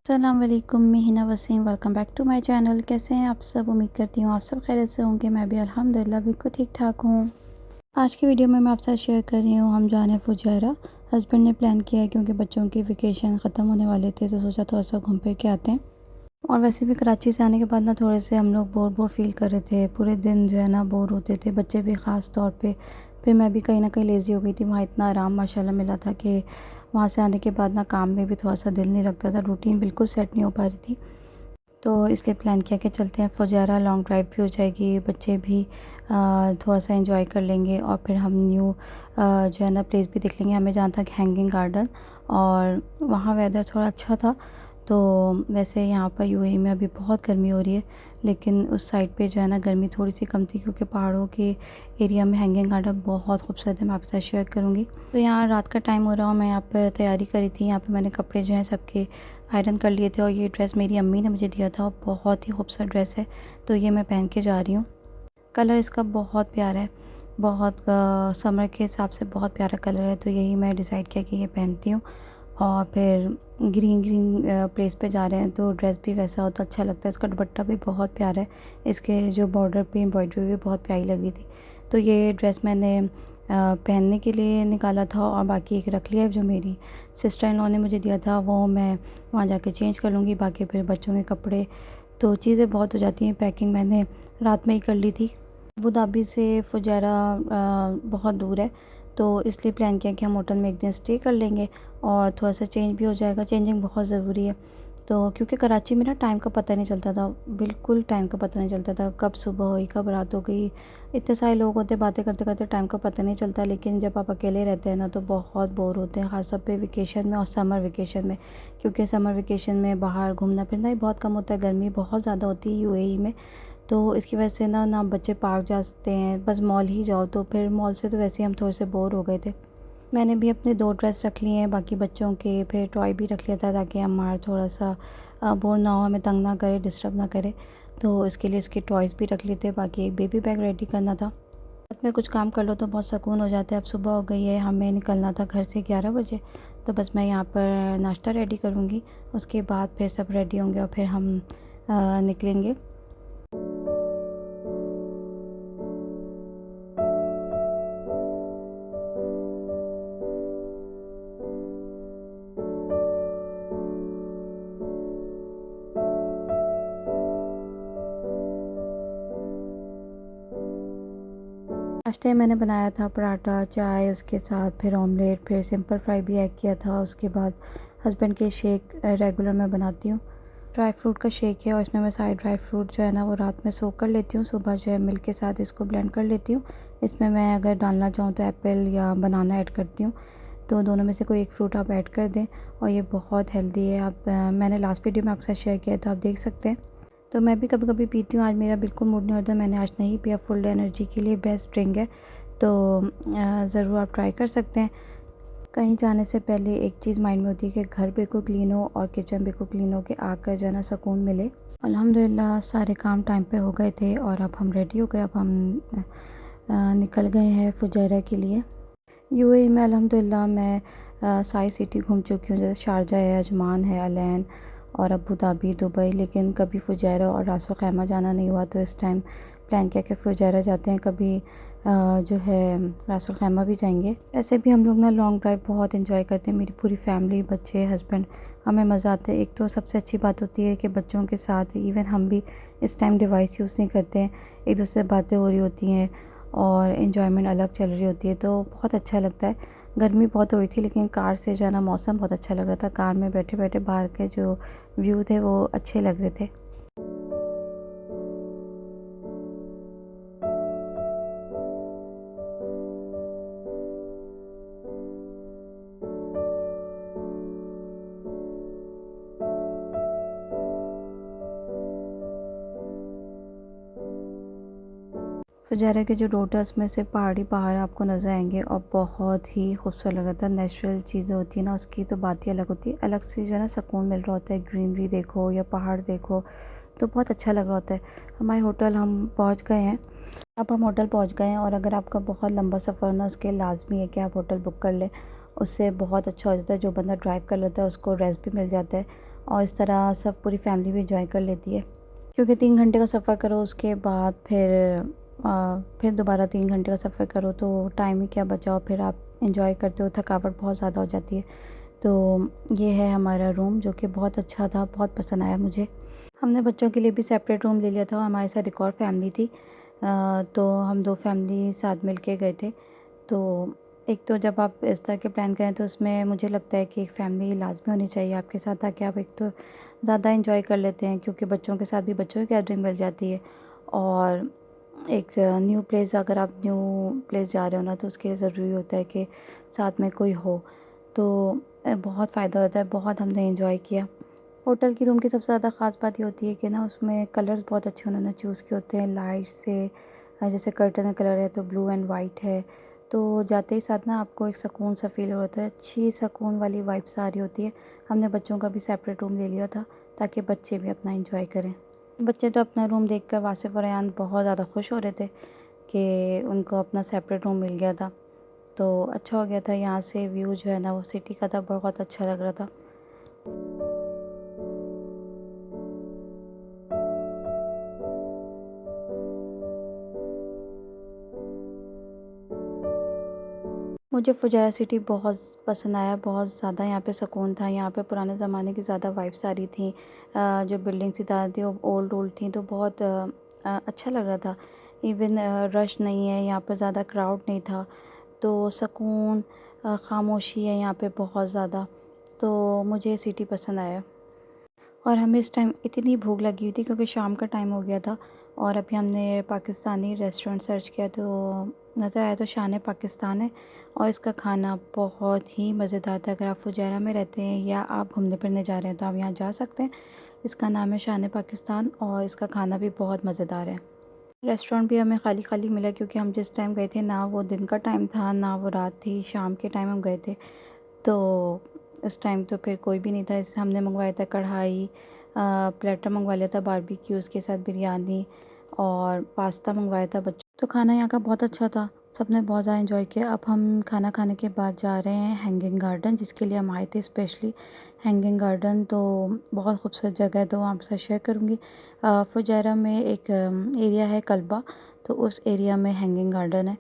अस्सलाम वालेकुम, मैं Hina Wasim. Welcome back to my channel. कैसे हैं आप सब? उम्मीद करती हूँ आप सब खैरियत से होंगे। मैं भी अल्हम्दुलिल्लाह बिल्कुल ठीक ठाक हूँ। आज की वीडियो में मैं आपके साथ शेयर कर रही हूँ, हम जा रहे हैं फुजैरा। हस्बैंड ने प्लान किया है क्योंकि बच्चों की वेकेशन ख़त्म होने वाले थे, तो सोचा थोड़ा सा घूम फिर के आते हैं। और वैसे भी कराची से आने के बाद ना थोड़े से हम लोग बोर बोर फील कर रहे थे। पूरे दिन जो है ना बोर होते थे, बच्चे भी ख़ास तौर पे। फिर मैं भी कहीं ना कहीं लेज़ी हो गई थी। वहाँ इतना आराम माशाल्लाह मिला था कि वहाँ से आने के बाद ना काम में भी थोड़ा सा दिल नहीं लगता था, रूटीन बिल्कुल सेट नहीं हो पा रही थी। तो इसलिए प्लान किया कि चलते हैं फुजैरा। लॉन्ग ड्राइव भी हो जाएगी, बच्चे भी थोड़ा सा एंजॉय कर लेंगे और फिर हम न्यू जो है ना प्लेस भी देख लेंगे। हमें जाना था हैंगिंग गार्डन, और वहाँ वेदर थोड़ा अच्छा था। तो वैसे यहाँ पर यूएई में अभी बहुत गर्मी हो रही है, लेकिन उस साइड पे जो है ना गर्मी थोड़ी सी कम थी क्योंकि पहाड़ों के एरिया में हैंगिंग गार्डन बहुत खूबसूरत है। मैं आपके साथ शेयर करूँगी। तो यहाँ रात का टाइम हो रहा, मैं यहाँ पर तैयारी करी थी। यहाँ पर मैंने कपड़े जो हैं सबके आयरन कर लिए थे, और ये ड्रेस मेरी अम्मी ने मुझे दिया था और बहुत ही खूबसूरत ड्रेस है। तो ये मैं पहन के जा रही हूँ। कलर इसका बहुत प्यारा है, बहुत समर के हिसाब से बहुत प्यारा कलर है। तो यही मैं डिसाइड किया कि ये पहनती हूँ। और फिर ग्रीन ग्रीन प्लेस पे जा रहे हैं तो ड्रेस भी वैसा हो तो अच्छा लगता है। इसका दुपट्टा भी बहुत प्यारा है, इसके जो बॉर्डर पे एम्ब्रॉयडरी हुई बहुत प्यारी लगी थी। तो ये ड्रेस मैंने पहनने के लिए निकाला था, और बाकी एक रख लिया है जो मेरी सिस्टर इन लॉ ने मुझे दिया था, वो मैं वहाँ जाके चेंज कर लूँगी। बाकी फिर बच्चों के कपड़े, तो चीज़ें बहुत हो जाती हैं। पैकिंग मैंने रात में ही कर ली थी। अबू धाबी से फुजैरा बहुत दूर है, तो इसलिए प्लान किया कि हम होटल में एक दिन स्टे कर लेंगे और थोड़ा सा चेंज भी हो जाएगा। चेंजिंग बहुत ज़रूरी है। तो क्योंकि कराची में ना टाइम का पता नहीं चलता था, बिल्कुल टाइम का पता नहीं चलता था, कब सुबह हुई कब रात हो गई। इतने सारे लोग होते, बातें करते करते टाइम का पता नहीं चलता। लेकिन जब आप अकेले रहते हैं ना तो बहुत बोर होते हैं, ख़ासतौर पे वेकेशन में और समर वेकेशन में। क्योंकि समर वेकेशन में बाहर घूमना फिरना ही बहुत कम होता है, गर्मी बहुत ज़्यादा होती है यूएई में। तो इसकी वजह से ना बच्चे पार्क जा सकते हैं, बस मॉल ही जाओ। तो फिर मॉल से तो वैसे ही हम थोड़े से बोर हो गए थे। मैंने भी अपने 2 ड्रेस रख लिए हैं, बाकी बच्चों के फिर टॉय भी रख लिया था ताकि हमारा थोड़ा सा बोर ना हो, हमें तंग ना करे, डिस्टर्ब ना करे। तो इसके लिए इसके टॉयज़ भी रख लिए थे। बाकी एक बेबी बैग रेडी करना था। रात में कुछ काम कर लो तो बहुत सुकून हो जाता है। अब सुबह हो गई है, हमें निकलना था घर से 11 बजे। तो बस मैं यहाँ पर नाश्ता रेडी करूँगी, उसके बाद फिर सब रेडी होंगे और फिर हम निकलेंगे। नाश्ते में मैंने बनाया था पराठा, चाय, उसके साथ फिर ऑमलेट, फिर सिंपल फ्राई भी ऐड किया था। उसके बाद हस्बैंड के शेक रेगुलर मैं बनाती हूँ। ड्राई फ्रूट का शेक है, और इसमें मैं सारे ड्राई फ्रूट जो है ना वो रात में सोक कर लेती हूँ, सुबह जो है मिल्क के साथ इसको ब्लेंड कर लेती हूँ। इसमें मैं अगर डालना चाहूँ तो एप्पल या बनाना ऐड करती हूँ। तो दोनों में से कोई एक फ़्रूट आप ऐड कर दें, और ये बहुत हेल्दी है। आप मैंने लास्ट वीडियो में आपके साथ शेयर किया था, आप देख सकते हैं। तो मैं भी कभी कभी पीती हूँ, आज मेरा बिल्कुल मूड नहीं होता, मैंने आज नहीं पिया। फुल एनर्जी के लिए बेस्ट ड्रिंक है, तो ज़रूर आप ट्राई कर सकते हैं। कहीं जाने से पहले एक चीज़ माइंड में होती है कि घर बिल्कुल क्लीन हो और किचन बिल्कुल क्लीन हो, के आकर जो है ना सुकून मिले। अल्हम्दुलिल्लाह सारे काम टाइम पे हो गए थे, और अब हम रेडी हो गए। अब हम निकल गए हैं फुजैरा के लिए। यूएई में अल्हम्दुलिल्लाह मैं सारी सिटी घूम चुकी हूँ, जैसे शारजा है, अजमान है, अलैन और अबू धाबी, दुबई। लेकिन कभी फुजैरा और रास अल खैमा जाना नहीं हुआ, तो इस टाइम प्लान किया कि फुजैरा जाते हैं। कभी जो है रास अल खैमा भी जाएंगे। ऐसे भी हम लोग ना लॉन्ग ड्राइव बहुत इंजॉय करते हैं, मेरी पूरी फैमिली, बच्चे, हस्बैंड, हमें मज़ा आता है। एक तो सबसे अच्छी बात होती है कि बच्चों के साथ इवन हम भी इस टाइम डिवाइस यूज़ नहीं करते हैं, एक दूसरे से बातें हो रही होती हैं और इन्जॉयमेंट अलग चल रही होती है, तो बहुत अच्छा लगता है। गर्मी बहुत हुई थी, लेकिन कार से जाना मौसम बहुत अच्छा लग रहा था। कार में बैठे बैठे बाहर के जो व्यू थे वो अच्छे लग रहे थे। फुजारा के जो रोड है उसमें से पहाड़ी पहाड़ आपको नज़र आएंगे, और बहुत ही खूबसूरत लग रहा था। नेचुरल चीज़ें होती है ना, उसकी तो बात ही अलग होती है। अलग से जो है ना सुकून मिल रहा होता है, ग्रीनरी देखो या पहाड़ देखो तो बहुत अच्छा लग रहा होता है। हमारे होटल हम पहुंच गए हैं। अब हम होटल पहुंच गए हैं, और अगर आपका बहुत लंबा सफ़र ना, उसके लाजमी है कि आप होटल बुक कर लें, उससे बहुत अच्छा हो जाता है। जो बंदा ड्राइव कर लेता है उसको रेस्ट भी मिल जाता है, और इस तरह सब पूरी फैमिली भी इंजॉय कर लेती है। क्योंकि 3 घंटे का सफ़र करो उसके बाद फिर दोबारा 3 घंटे का सफ़र करो तो टाइम ही क्या बचा और फिर आप इंजॉय करते हो, थकावट बहुत ज़्यादा हो जाती है। तो ये है हमारा रूम जो कि बहुत अच्छा था, बहुत पसंद आया मुझे। हमने बच्चों के लिए भी सेपरेट रूम ले लिया था, हमारे साथ एक और फैमिली थी। तो हम 2 फैमिली साथ मिल के गए थे। तो एक तो जब आप इस तरह के प्लान करें तो उसमें मुझे लगता है कि एक फ़ैमिली लाज़मी होनी चाहिए आपके साथ, ताकि आप एक तो ज़्यादा एंजॉय कर लेते हैं, क्योंकि बच्चों के साथ भी बच्चों की गैदरिंग मिल जाती है। और एक न्यू प्लेस, अगर आप न्यू प्लेस जा रहे हो ना तो उसके लिए ज़रूरी होता है कि साथ में कोई हो। तो बहुत फ़ायदा होता है, बहुत हमने एंजॉय किया। होटल की रूम की सबसे ज़्यादा ख़ास बात ये होती है कि ना उसमें कलर्स बहुत अच्छे उन्होंने चूज़ किए होते हैं लाइट से। जैसे कर्टन का कलर है तो ब्लू एंड वाइट है, तो जाते ही साथ ना आपको एक सुकून सा फ़ील होता है, अच्छी सुकून वाली वाइब्स आ रही होती है। हमने बच्चों का भी सेपरेट रूम ले लिया था ताकि बच्चे भी अपना एंजॉय करें। बच्चे तो अपना रूम देखकर वासिफ़ और अयान बहुत ज़्यादा खुश हो रहे थे कि उनको अपना सेपरेट रूम मिल गया था। तो अच्छा हो गया था, यहाँ से व्यू जो है ना वो सिटी का था, बहुत अच्छा लग रहा था। मुझे फुजायरा सिटी बहुत पसंद आया, बहुत ज़्यादा यहाँ पे सुकून था। यहाँ पे पुराने ज़माने की ज़्यादा वाइब्स आ रही थी। जो बिल्डिंग्स इधर थी वो ओल्ड ओल्ड थी, तो बहुत अच्छा लग रहा था। इवन रश नहीं है यहाँ पे, ज़्यादा क्राउड नहीं था, तो सुकून, खामोशी है यहाँ पे बहुत ज़्यादा। तो मुझे ये सिटी पसंद आया। और हमें इस टाइम इतनी भूख लगी हुई थी क्योंकि शाम का टाइम हो गया था। और अभी हमने पाकिस्तानी रेस्टोरेंट सर्च किया तो नज़र आया तो शान पाकिस्तान है, और इसका खाना बहुत ही मज़ेदार था। अगर आप फुजैरा में रहते हैं या आप घूमने फिरने जा रहे हैं तो आप यहाँ जा सकते हैं। इसका नाम है शान पाकिस्तान और इसका खाना भी बहुत मज़ेदार है। रेस्टोरेंट भी हमें खाली खाली मिला क्योंकि हम जिस टाइम गए थे ना वो दिन का टाइम था ना वो रात थी, शाम के टाइम हम गए थे। तो उस टाइम तो फिर कोई भी नहीं था, इससे हमने मंगवाया था कढ़ाई, प्लेटर मंगवा लिया था बारबेक्यू, उसके साथ बिरयानी और पास्ता मंगवाया था बच्चों। तो खाना यहाँ का बहुत अच्छा था, सबने बहुत ज़्यादा एंजॉय किया। अब हम खाना खाने के बाद जा रहे हैं हैंगिंग गार्डन, जिसके लिए हम आए थे स्पेशली। हैंगिंग गार्डन तो बहुत खूबसूरत जगह है, तो वहाँ आपसे शेयर करूँगी। फुजैरा में एक एरिया है कल्बा, तो उस एरिया में हैंगिंग गार्डन है।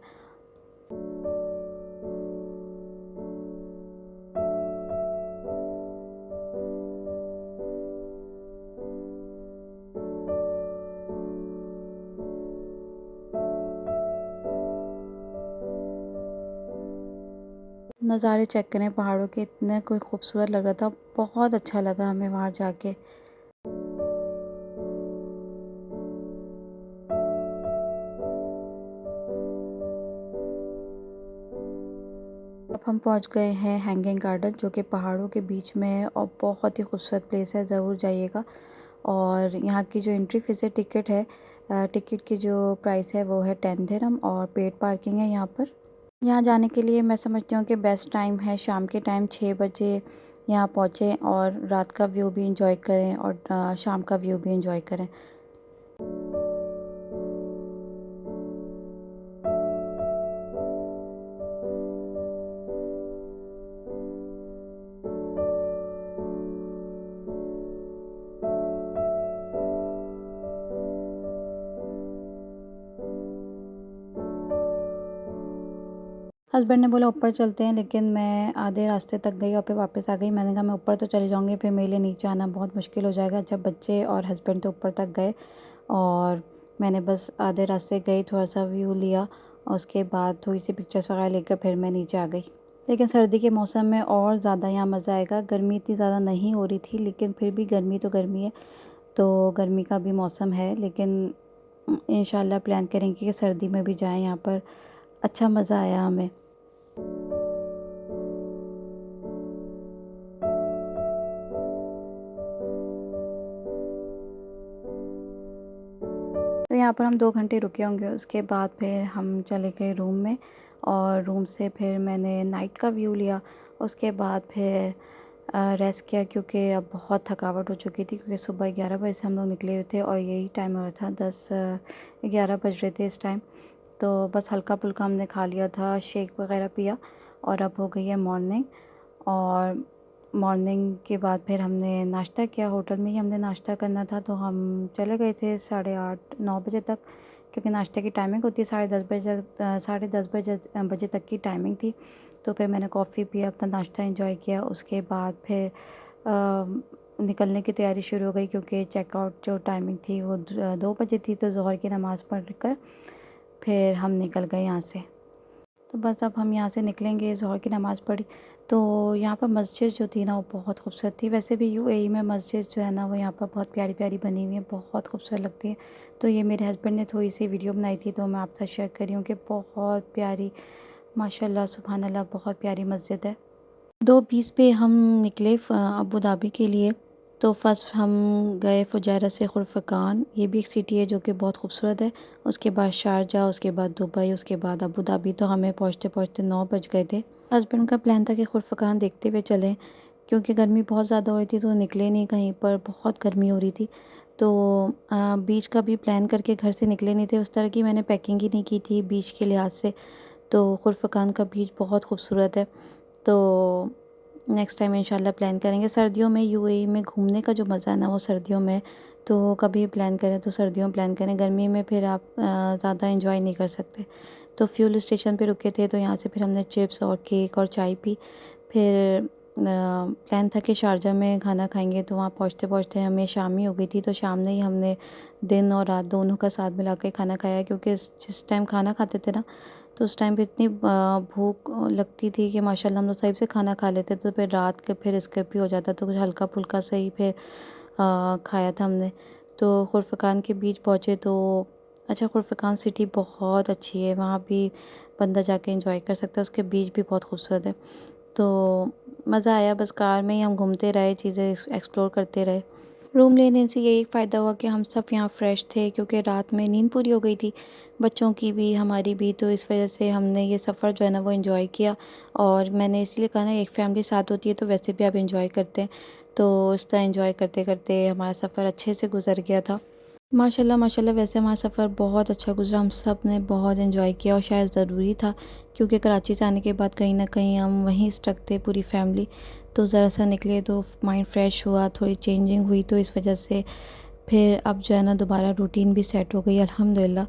नज़ारे चेक करें पहाड़ों के, इतने कोई खूबसूरत लग रहा था, बहुत अच्छा लगा हमें वहाँ जाके। अब हम पहुँच गए हैं हैंगिंग गार्डन, जो कि पहाड़ों के बीच में है और बहुत ही खूबसूरत प्लेस है, ज़रूर जाइएगा। और यहाँ की जो एंट्री फ़ीस है, टिकट है, टिकट की जो प्राइस है वो है 10 दिरहम, और पेड पार्किंग है यहाँ पर। यहाँ जाने के लिए मैं समझती हूँ कि बेस्ट टाइम है शाम के टाइम 6 बजे यहाँ पहुँचें और रात का व्यू भी इंजॉय करें और शाम का व्यू भी इंजॉय करें। हस्बैंड ने बोला ऊपर चलते हैं, लेकिन मैं आधे रास्ते तक गई और फिर वापस आ गई। मैंने कहा मैं ऊपर तो चली जाऊँगी, फिर मेरे लिए नीचे आना बहुत मुश्किल हो जाएगा। जब बच्चे और हस्बैंड तो ऊपर तक गए और मैंने बस आधे रास्ते गई, थोड़ा सा व्यू लिया और उसके बाद थोड़ी सी पिक्चर्स वगैरह लेकर फिर मैं नीचे आ गई। लेकिन सर्दी के मौसम में और ज़्यादा यहाँ मज़ा आएगा। गर्मी इतनी ज़्यादा नहीं हो रही थी, लेकिन फिर भी गर्मी तो गर्मी है, तो गर्मी का भी मौसम है। लेकिन इंशाल्लाह प्लान करेंगे कि सर्दी में भी जाएँ यहाँ पर। अच्छा मज़ा आया हमें। तो यहाँ पर हम 2 घंटे रुके होंगे, उसके बाद फिर हम चले गए रूम में और रूम से फिर मैंने नाइट का व्यू लिया। उसके बाद फिर रेस्ट किया क्योंकि अब बहुत थकावट हो चुकी थी, क्योंकि सुबह 11 बजे से हम लोग निकले हुए थे और यही टाइम हो रहा था, 10-11 बज रहे थे इस टाइम। तो बस हल्का फुल्का हमने खा लिया था, शेक वगैरह पिया और अब हो गई है मॉर्निंग। और मॉर्निंग के बाद फिर हमने नाश्ता किया, होटल में ही हमने नाश्ता करना था, तो हम चले गए थे 8:30-9 बजे तक, क्योंकि नाश्ते की टाइमिंग होती है 10:30 बजे तक की टाइमिंग थी। तो फिर मैंने कॉफ़ी पिया, अपना नाश्ता एंजॉय किया। उसके बाद फिर निकलने की तैयारी शुरू हो गई, क्योंकि चेकआउट जो टाइमिंग थी वो 2 बजे थी। तो ज़ोहर की नमाज़ पढ़ कर फिर हम निकल गए यहाँ से। तो बस अब हम यहाँ से निकलेंगे, ज़ोहर की नमाज़ पढ़ी। तो यहाँ पर मस्जिद जो थी ना वो बहुत खूबसूरत थी। वैसे भी यूएई में मस्जिद जो है ना वो यहाँ पर बहुत प्यारी-प्यारी बनी हुई है, बहुत खूबसूरत लगती है। तो ये मेरे हस्बैंड ने थोड़ी-सी वीडियो बनाई थी, तो मैं आपके साथ शेयर कर रही हूँ कि बहुत प्यारी, माशाल्लाह सुभान अल्लाह, बहुत प्यारी मस्जिद है। 2:20 पे हम निकले अबू धाबी के लिए। तो फर्स्ट हम गए फुजैरा से खुरफकान, ये भी एक सिटी है जो कि बहुत खूबसूरत है। उसके बाद शारजा, उसके बाद दुबई, उसके बाद अबू धाबी। तो हमें पहुँचते-पहुँचते 9 बज गए थे। हस्बैंड का प्लान था कि खुरफकान देखते हुए चलें, क्योंकि गर्मी बहुत ज़्यादा हो रही थी, तो निकले नहीं कहीं पर, बहुत गर्मी हो रही थी। तो बीच का भी प्लान करके घर से निकले नहीं थे। उस तरह की मैंने पैकिंग ही नहीं की थी बीच के लिहाज से। तो खुरफकान का बीच बहुत खूबसूरत है। तो नेक्स्ट टाइम इंशाल्लाह प्लान करेंगे। सर्दियों में यूएई में घूमने का जो मज़ा है ना वो सर्दियों में, तो कभी प्लान करें तो सर्दियों में प्लान करें। गर्मी में फिर आप ज़्यादा एंजॉय नहीं कर सकते। तो फ्यूल स्टेशन पे रुके थे, तो यहाँ से फिर हमने चिप्स और केक और चाय पी। फिर प्लान था कि शारजा में खाना खाएंगे, तो वहाँ पहुँचते-पहुँचते हमें शाम ही हो गई थी। तो शाम में ही हमने दिन और रात दोनों का साथ मिला के खाना खाया, क्योंकि जिस टाइम खाना खाते थे ना तो उस टाइम पे इतनी भूख लगती थी कि माशाल्लाह हम लोग सही से खाना खा लेते। तो फिर रात के फिर स्किप भी हो जाता, तो कुछ हल्का फुल्का सही फिर खाया था हमने। तो खुरफकान के बीच पहुँचे, तो अच्छा, खुरफकान सिटी बहुत अच्छी है, वहाँ भी बंदा जाके एंजॉय कर सकता है। उसके बीच भी बहुत खूबसूरत है। तो मज़ा आया, बस कार में ही हम घूमते रहे, चीज़ें एक्सप्लोर करते रहे। रूम लेने से यही फ़ायदा हुआ कि हम सब यहाँ फ्रेश थे, क्योंकि रात में नींद पूरी हो गई थी, बच्चों की भी हमारी भी। तो इस वजह से हमने ये सफ़र जो है ना वो एंजॉय किया। और मैंने इसलिए कहा ना, एक फैमिली साथ होती है तो वैसे भी आप एंजॉय करते हैं। तो इस तरह एंजॉय करते करते हमारा सफ़र अच्छे से गुजर गया था। माशाल्लाह माशाल्लाह, वैसे हमारा सफ़र बहुत अच्छा गुजरा, हम सब ने बहुत एंजॉय किया, और शायद ज़रूरी था, क्योंकि कराची से आने के बाद कहीं ना कहीं हम वहीं स्टक थे पूरी फैमिली। तो ज़रा सा निकले तो माइंड फ्रेश हुआ, थोड़ी चेंजिंग हुई, तो इस वजह से फिर अब जो है ना दोबारा रूटीन भी सेट हो गई अल्हम्दुलिल्लाह।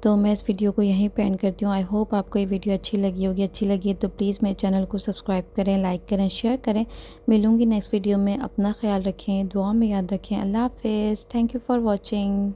तो मैं इस वीडियो को यहीं पे एंड करती हूँ। आई होप आपको ये वीडियो अच्छी लगी होगी। अच्छी लगी है तो प्लीज़ मेरे चैनल को सब्सक्राइब करें, लाइक करें, शेयर करें। मिलूँगी नेक्स्ट वीडियो में। अपना ख्याल रखें, दुआ में याद रखें। अल्लाह हाफ़िज़। Thank you for watching.